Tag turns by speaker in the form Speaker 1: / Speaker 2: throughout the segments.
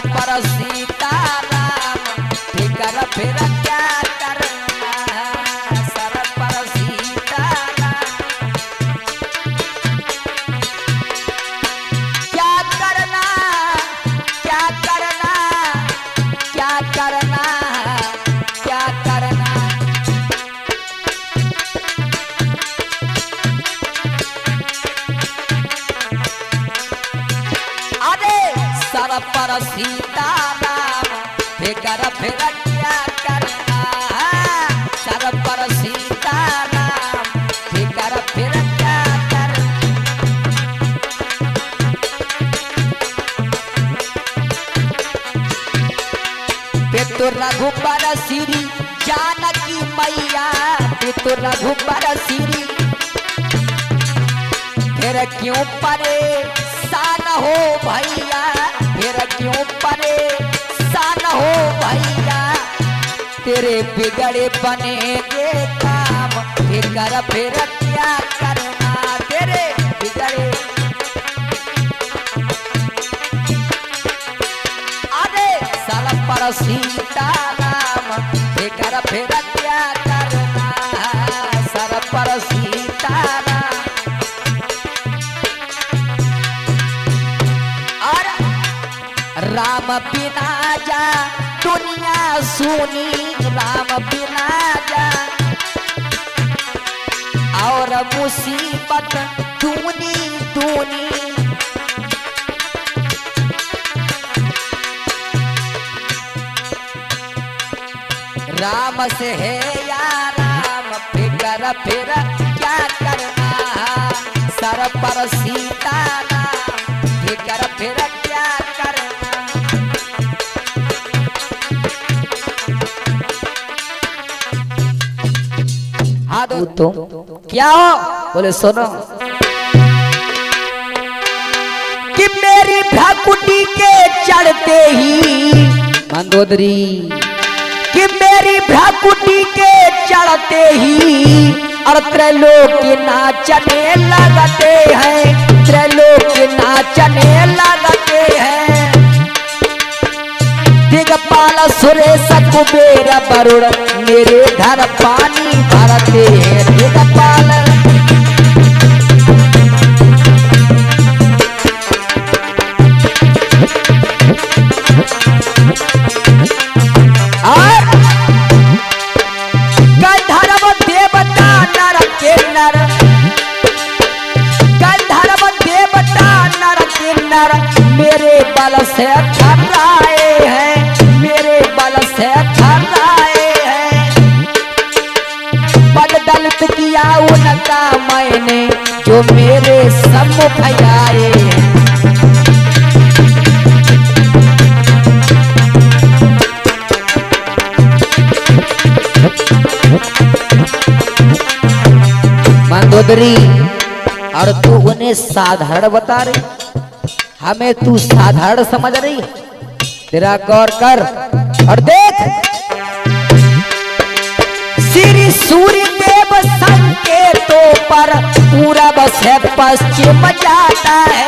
Speaker 1: पर सीताराम फिकर फिर क्या करना, सर पर सीताराम क्या करना, क्या करना, क्या करना, क्या करना। सर पर सीताराम फिकर फिर क्या करना, सर पर सीताराम फिकर फिर क्या करना। पितु रघुबर सिरी जानकी मैया, पितु रघुबर सिरी फिर क्यों परेशान हो भैया, फिर क्यों परेशान हो भैया, तेरे बिगड़े बनेगे काम फिकर फिर क्या करना, तेरे बिगड़े। अरे सर पर सीताराम फिकर फिर क्या करना, सर पर सीताराम। राम बिना जा दुनिया सुनी, राम बिना जा और मुसीबत दूनी दूनी। राम से है या राम फिकर फिर क्या करना, सर पर सीताराम फिकर फिर क्या करना। हाँ तो क्या हो बोले सुनो कि मेरी भ्राकुटी के चढ़ते ही मंदोदरी, कि मेरी भ्राकुटी के चढ़ते ही और त्रैलोक नाचने लगते हैं, त्रैलोक नाचने लगते हैं। दिगपाल सुरेश कुबेर वरुण मेरे घर पानी भरते हैं, दिगपाल। और गंधर्व देवता नर किन्नर, गंधर्व देवता नर किन्नर मेरे बल से थर्राए हैं, मेरे बल से थर्राए हैं। पद दलित किया उनका मैंने जो मेरे सम्मुख आए हैं। मंदोदरी और तू उन्हें साधारण बता रही, हमें तू साधारण समझ रही है। तेरा गौर कर और देख, श्री सूर्य देव संकेतों पर पूरब से पश्चिम जाता है।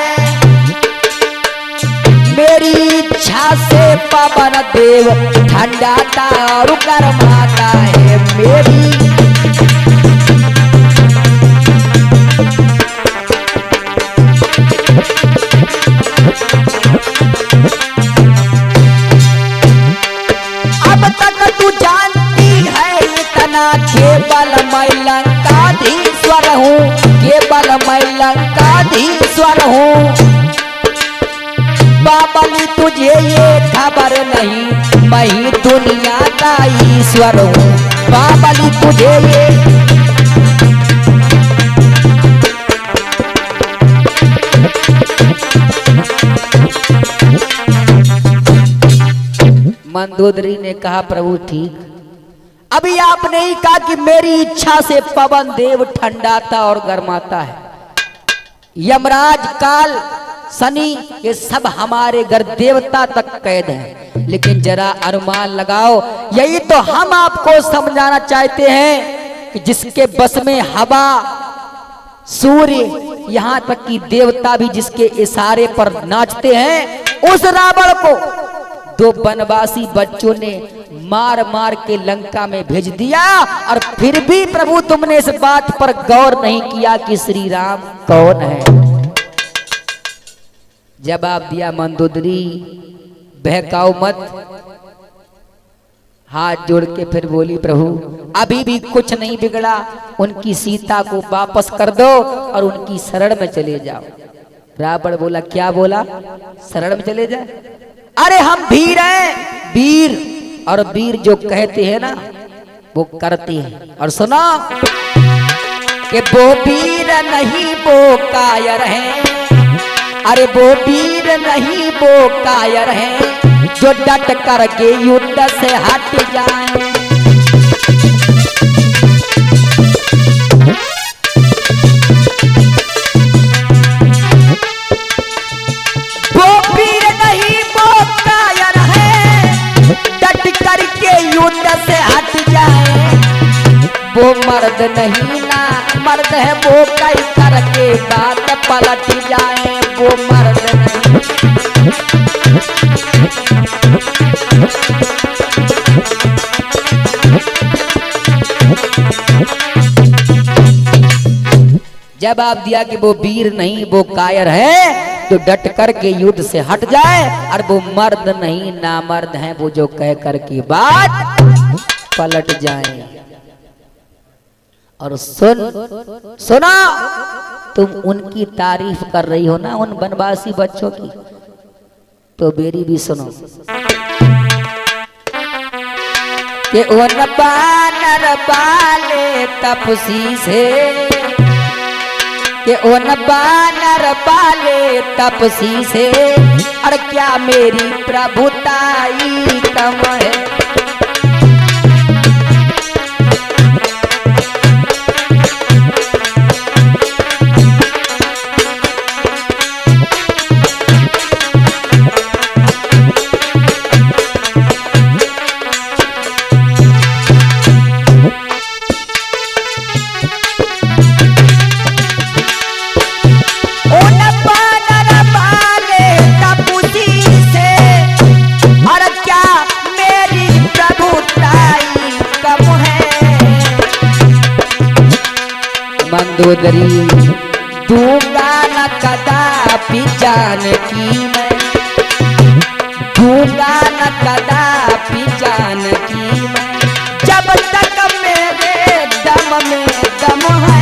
Speaker 1: मेरी इच्छा से पवन देव ठंडाता और गर्माता है। मेरी अब तक तू जानती है इतना, केवल मैं लंकाधीश्वर हूँ, केवल मैं लंकाधीश्वर हूँ। बाबली तुझे ये खबर नहीं, मैं ही दुनिया का ईश्वर हूँ। बाबली तुझे ये मंदोदरी ने कहा प्रभु ठीक, अभी आपने ही कहा कि मेरी इच्छा से पवन देव ठंडाता और गर्माता है। यमराज काल शनि ये सब हमारे घर देवता तक कैद है, लेकिन जरा अनुमान लगाओ, यही तो हम आपको समझाना चाहते हैं कि जिसके बस में हवा सूर्य यहाँ तक कि देवता भी जिसके इशारे पर नाचते हैं, उस रावण को दो बनवासी बच्चों ने मार मार के लंका में भेज दिया, और फिर भी प्रभु तुमने इस बात पर गौर नहीं किया कि श्री राम कौन है। जवाब दिया मंदोदरी, बहकाओ मत। हाथ जोड़ के फिर बोली, प्रभु अभी भी कुछ नहीं बिगड़ा, उनकी सीता को वापस कर दो और उनकी शरण में चले जाओ। रावण बोला, क्या बोला? शरण में चले जाए? अरे हम वीर हैं, वीर, और वीर जो कहते हैं ना वो करते हैं। और सुनो कि वो वीर नहीं वो कायर हैं, अरे वो वीर नहीं वो कायर हैं, जो डट करके युद्ध से हट जाए। वो वीर नहीं वो कायर है, डट करके युद्ध से हट जाए। वो मर्द नहीं ना मर्द है, वो कई करके बात पलट जाए। वो मर्द नहीं। जवाब दिया कि वो वीर नहीं वो कायर है, तो डट करके युद्ध से हट जाए, और वो मर्द नहीं नामर्द है, वो जो कह करके बात पलट जाए। और सुना तुम उनकी तारीफ कर रही हो ना, उन बनवासी बच्चों की, तो मेरी भी सुनो कि उन बानर वाले तपसी से, कि उन बानर वाले तपसी से, और क्या मेरी प्रभुताई कम है। मंदोदरी दूंगा न कदापि जानकी मैं, दूंगा न कदापि जानकी मैं, जब तक मेरे दम में दम है।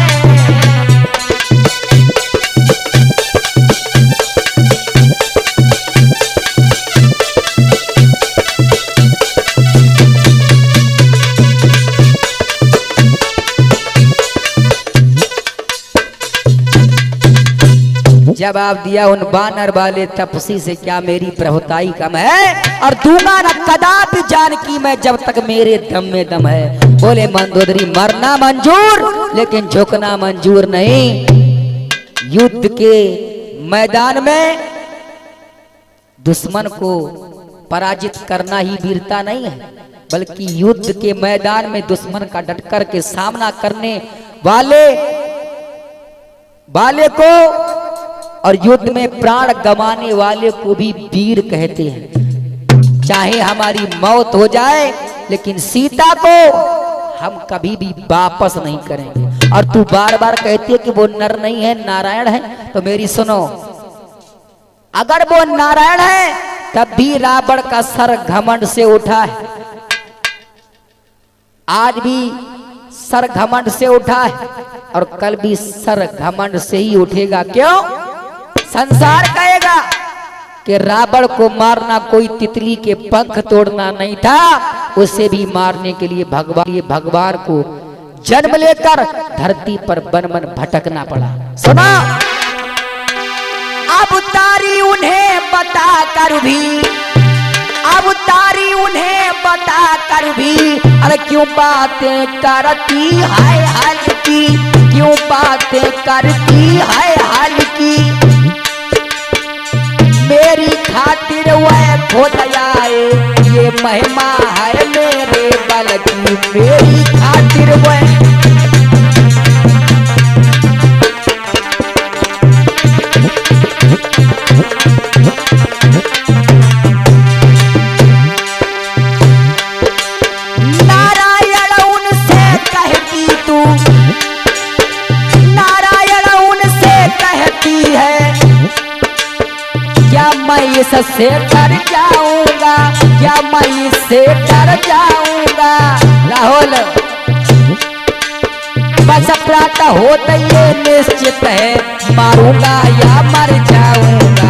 Speaker 1: जवाब दिया उन बानर वाले तपसी से, क्या मेरी प्रभुताई कम है, और दूंगा न कदापि जानकी मैं, जब तक मेरे दम में दम है। बोले मंदोदरी, मरना मंजूर लेकिन झुकना मंजूर नहीं। युद्ध के मैदान में दुश्मन को पराजित करना ही वीरता नहीं है, बल्कि युद्ध के मैदान में दुश्मन का डटकर के सामना करने वाले को और युद्ध में प्राण गंवाने वाले को भी वीर कहते हैं। चाहे हमारी मौत हो जाए, लेकिन सीता को हम कभी भी वापस नहीं करेंगे। और तू बार बार कहती है कि वो नर नहीं है नारायण है, तो मेरी सुनो, अगर वो नारायण है तब भी रावण का सर घमंड से उठा है, आज भी सर घमंड से उठा है, और कल भी सर घमंड से ही उठेगा। क्यों? संसार कहेगा कि रावण को मारना कोई तितली के पंख तोड़ना नहीं था, उसे भी मारने के लिए भगवान को जन्म लेकर धरती पर वन वन भटकना पड़ा। सुना, अब तारी उन्हें बता कर भी, अब तारी उन्हें बता कर भी, अरे क्यों बातें करती है हल्की, क्यों बातें करती है हल्की, मेरी खातिर वह खुद आए, ये महिमा है मेरे बल की, मेरी खातिर वह। मैं इससे डर जाऊंगा, क्या मैं इससे डर जाऊंगा। राहुल बस प्रात होते ये निश्चित है, मारूंगा या मर जाऊंगा।